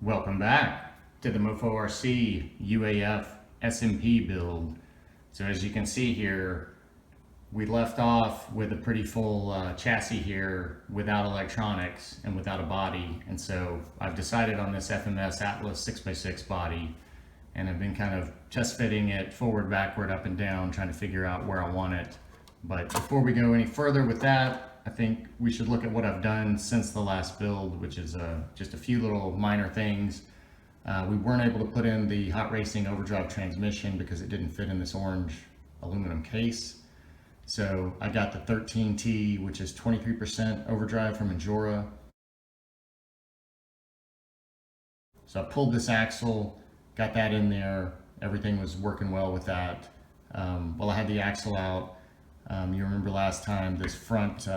Welcome back to the Mofo RC UAF SMP build. So as you can see here, we left off with a pretty full chassis here without electronics and without a body. And so I've decided on this FMS Atlas 6x6 body, and I've been kind of test fitting it forward, backward, up and down, trying to figure out where I want it. But before we go any further with that, I think we should look at what I've done since the last build, which is just a few little minor things. We weren't able to put in the Hot Racing Overdrive transmission because it didn't fit in this orange aluminum case. So I got the 13T, which is 23% overdrive from Nsdrc. So I pulled this axle, got that in there. Everything was working well with that. While I had the axle out, you remember last time this front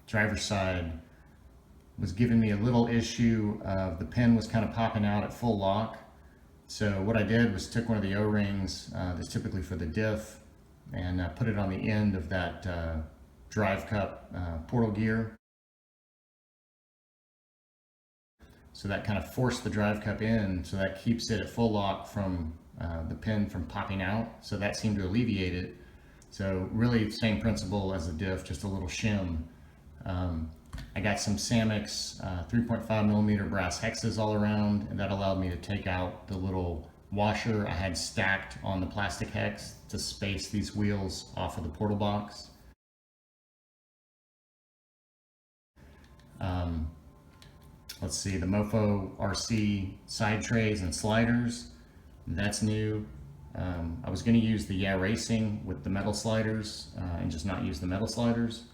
driver's side was giving me a little issue. The pin was kind of popping out at full lock. So what I did was took one of the O-rings that's typically for the diff and put it on the end of that drive cup portal gear. So that kind of forced the drive cup in, so that keeps it at full lock from the pin from popping out. So that seemed to alleviate it. So really same principle as the diff, just a little shim. I got some Samix 3.5mm brass hexes all around, and that allowed me to take out the little washer I had stacked on the plastic hex to space these wheels off of the portal box. Let's see, the Mofo RC side trays and sliders, that's new. I was going to use the Yeah Racing with the metal sliders and just not use the metal sliders,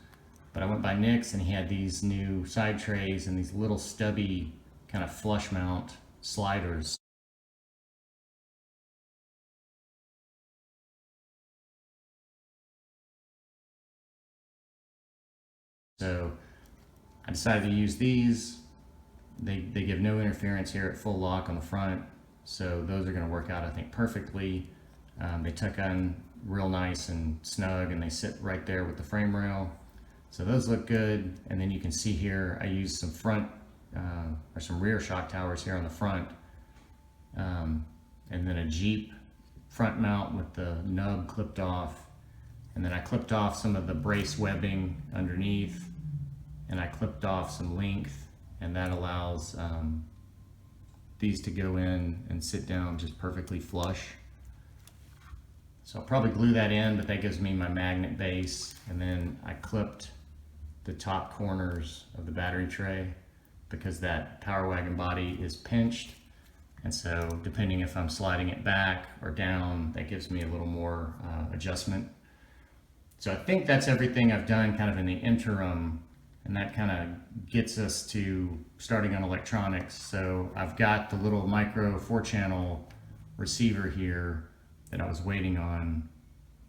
but I went by Nick's and he had these new side trays and these little stubby kind of flush mount sliders. So I decided to use these. They give no interference here at full lock on the front, so those are going to work out, I think, perfectly. They tuck on real nice and snug, and they sit right there with the frame rail. So those look good. And then you can see here I used some front or some rear shock towers here on the front, and then a Jeep front mount with the nub clipped off. And then I clipped off some of the brace webbing underneath, and I clipped off some length, and that allows these to go in and sit down just perfectly flush. So I'll probably glue that in, but that gives me my magnet base. And then I clipped the top corners of the battery tray because that Power Wagon body is pinched. And so depending if I'm sliding it back or down, that gives me a little more adjustment. So I think that's everything I've done kind of in the interim, and that kind of gets us to starting on electronics. So I've got the little micro 4-channel receiver here that I was waiting on,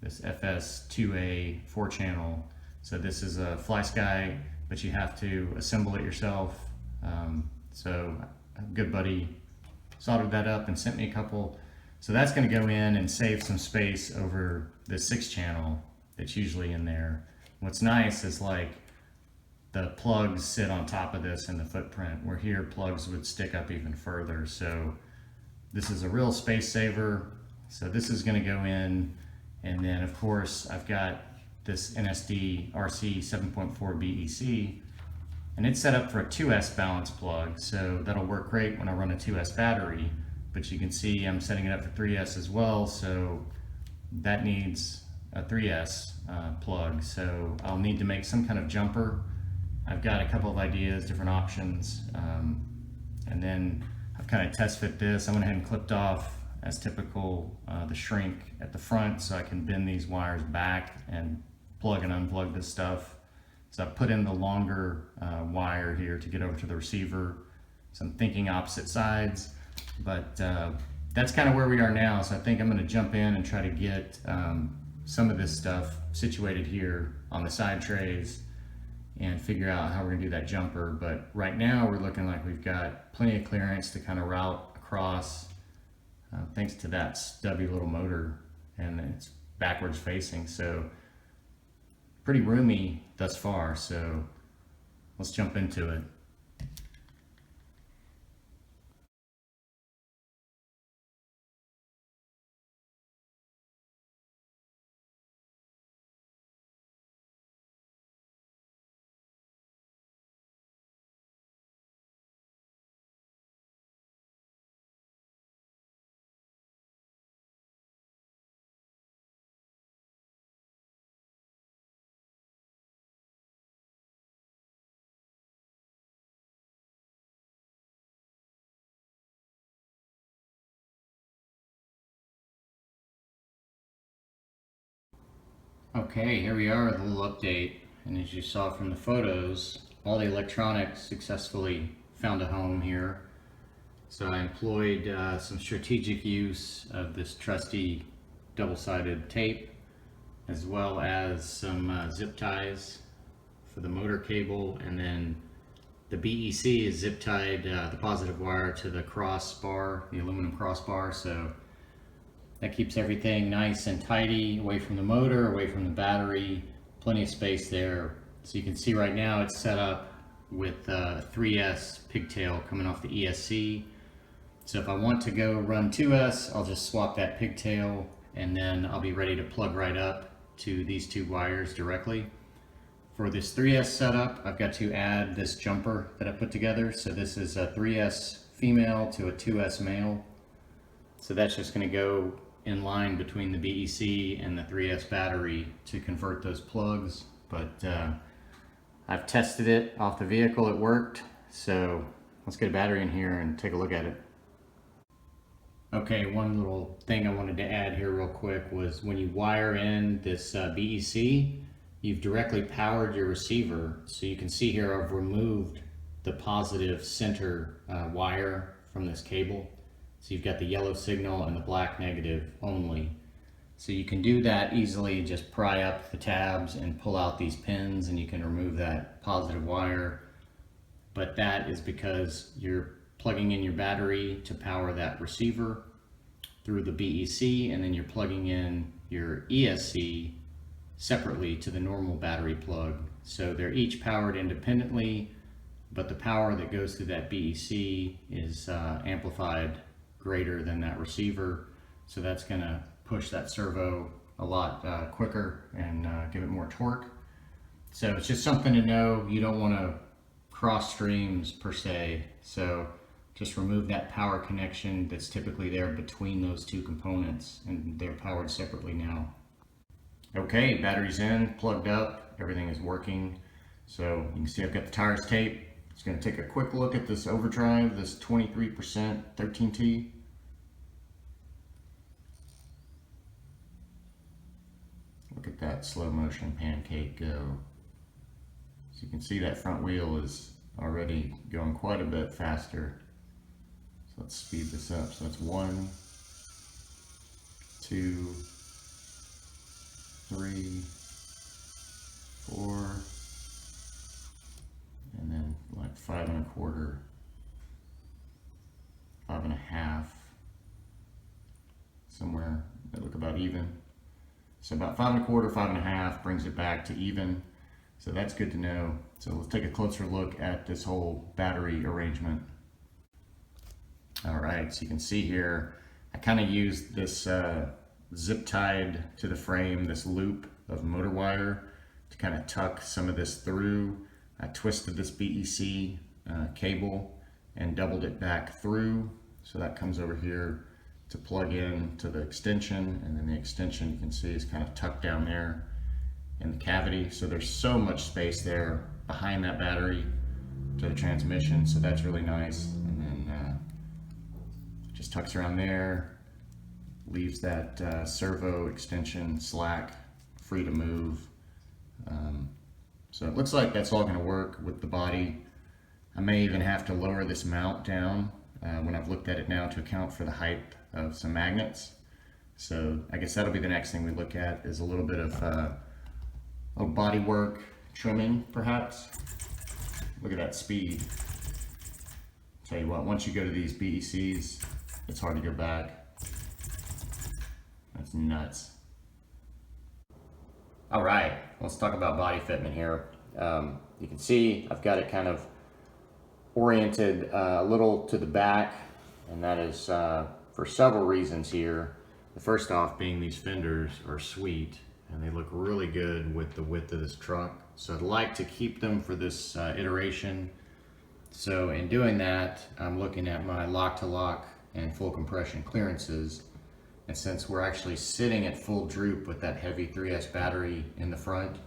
this FS2A 4-channel. So this is a FlySky, but you have to assemble it yourself. So a good buddy soldered that up and sent me a couple. So that's going to go in and save some space over the 6-channel that's usually in there. What's nice is like the plugs sit on top of this in the footprint, where here plugs would stick up even further. So this is a real space saver. So this is going to go in, and then of course I've got this Nsdrc 7.4 BEC, and it's set up for a 2S balance plug, so that'll work great when I run a 2S battery. But you can see I'm setting it up for 3S as well, so that needs a 3S plug. So I'll need to make some kind of jumper. I've got a couple of ideas, different options, and then I've kind of test fit this. I went ahead and clipped off, as typical, the shrink at the front, so I can bend these wires back and plug and unplug this stuff. So I put in the longer wire here to get over to the receiver. So I'm thinking opposite sides, but that's kind of where we are now. So I think I'm going to jump in and try to get some of this stuff situated here on the side trays and figure out how we're going to do that jumper. But right now we're looking like we've got plenty of clearance to kind of route across, thanks to that stubby little motor, and it's backwards facing, so pretty roomy thus far. So let's jump into it. Okay, here we are with a little update, and as you saw from the photos, all the electronics successfully found a home here. So I employed some strategic use of this trusty double-sided tape, as well as some zip ties for the motor cable, and then the BEC is zip tied the positive wire to the crossbar, the aluminum crossbar, so that keeps everything nice and tidy, away from the motor, away from the battery, plenty of space there. So you can see right now it's set up with 3S pigtail coming off the ESC. So if I want to go run 2S, I'll just swap that pigtail and then I'll be ready to plug right up to these two wires directly. For this 3S setup, I've got to add this jumper that I put together. So this is a 3S female to a 2S male. So that's just going to go in line between the BEC and the 3S battery to convert those plugs. But I've tested it off the vehicle, it worked. So let's get a battery in here and take a look at it. Okay, one little thing I wanted to add here real quick was when you wire in this BEC, you've directly powered your receiver. So you can see here I've removed the positive center wire from this cable. So you've got the yellow signal and the black negative only. So you can do that easily, just pry up the tabs and pull out these pins and you can remove that positive wire. But that is because you're plugging in your battery to power that receiver through the BEC, and then you're plugging in your ESC separately to the normal battery plug. So they're each powered independently, but the power that goes through that BEC is amplified greater than that receiver. So that's gonna push that servo a lot quicker and give it more torque. So it's just something to know. You don't wanna cross streams per se. So just remove that power connection that's typically there between those two components, and they're powered separately now. Okay, battery's in, plugged up, everything is working. So you can see I've got the tires taped. Just gonna take a quick look at this Overdrive, this 23% 13T. Look at that slow motion pancake go. So you can see that front wheel is already going quite a bit faster. So let's speed this up. So that's 1, 2, 3, 4, and then like 5 1/4, 5 1/2, somewhere they look about even. So about 5 1/4, 5 1/2 brings it back to even. So that's good to know. So let's take a closer look at this whole battery arrangement. All right, so you can see here, I kind of used this zip tied to the frame, this loop of motor wire to kind of tuck some of this through. I twisted this BEC cable and doubled it back through. So that comes over here to plug in to the extension, and then the extension you can see is kind of tucked down there in the cavity. So there's so much space there behind that battery to the transmission, so that's really nice. And then just tucks around there, leaves that servo extension slack free to move. So it looks like that's all going to work with the body. I may even have to lower this mount down when I've looked at it now to account for the height of some magnets. So I guess that'll be the next thing we look at, is a little bit of body work trimming perhaps. Look at that speed. Tell you what, once you go to these BECs, it's hard to go back. That's nuts. All right, let's talk about body fitment here. You can see I've got it kind of oriented a little to the back, and that is for several reasons here. The first off being these fenders are sweet, and they look really good with the width of this truck. So I'd like to keep them for this iteration. So in doing that, I'm looking at my lock-to-lock and full compression clearances. And since we're actually sitting at full droop with that heavy 3S battery in the front,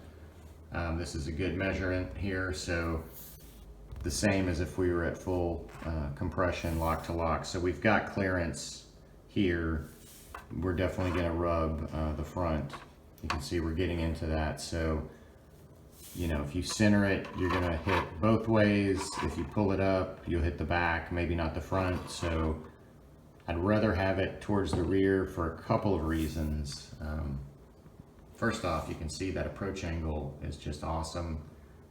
this is a good measurement here. So the same as if we were at full compression lock-to-lock. So we've got clearance here. We're definitely gonna rub the front You can see we're getting into that. So, you know, if you center it, you're gonna hit both ways. If you pull it up, you'll hit the back, maybe not the front. So I'd rather have it towards the rear for a couple of reasons. First off, you can see that approach angle is just awesome.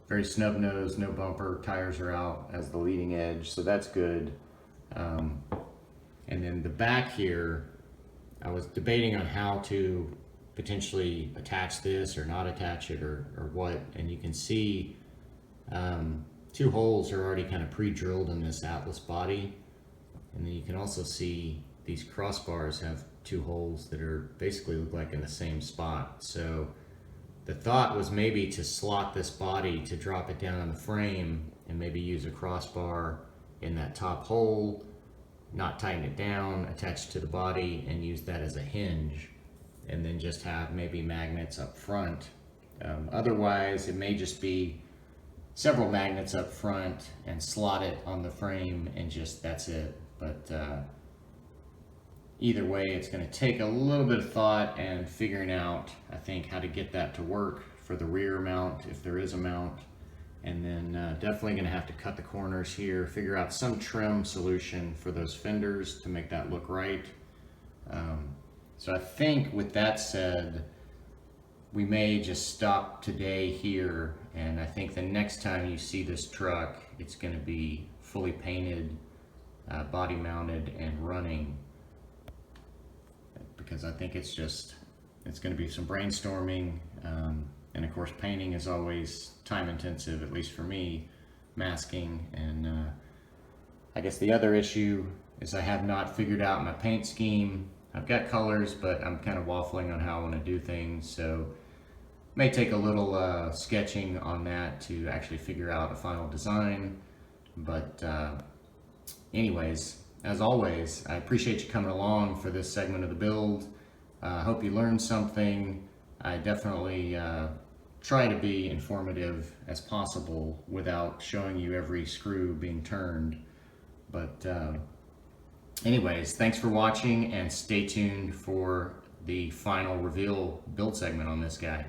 Very snub nose, no bumper, tires are out as the leading edge, so that's good. And then the back here, I was debating on how to potentially attach this or not attach it or what, and you can see 2 holes are already kind of pre-drilled in this Atlas body, and then you can also see these crossbars have 2 holes that are basically look like in the same spot. So the thought was maybe to slot this body to drop it down on the frame and maybe use a crossbar in that top hole, not tighten it down, attach to the body and use that as a hinge, and then just have maybe magnets up front. Otherwise, it may just be several magnets up front and slot it on the frame and just that's it. But either way, it's going to take a little bit of thought and figuring out, I think, how to get that to work for the rear mount, if there is a mount. And then definitely going to have to cut the corners here, figure out some trim solution for those fenders to make that look right. So I think with that said, we may just stop today here, and I think the next time you see this truck, it's going to be fully painted, body mounted and running, because I think it's going to be some brainstorming, and of course painting is always time intensive, at least for me, masking, and I guess the other issue is I have not figured out my paint scheme. I've got colors, but I'm kind of waffling on how I want to do things, so it may take a little sketching on that to actually figure out a final design. But anyways, as always, I appreciate you coming along for this segment of the build. I hope you learned something. I definitely try to be informative as possible without showing you every screw being turned. But anyways, thanks for watching and stay tuned for the final reveal build segment on this guy.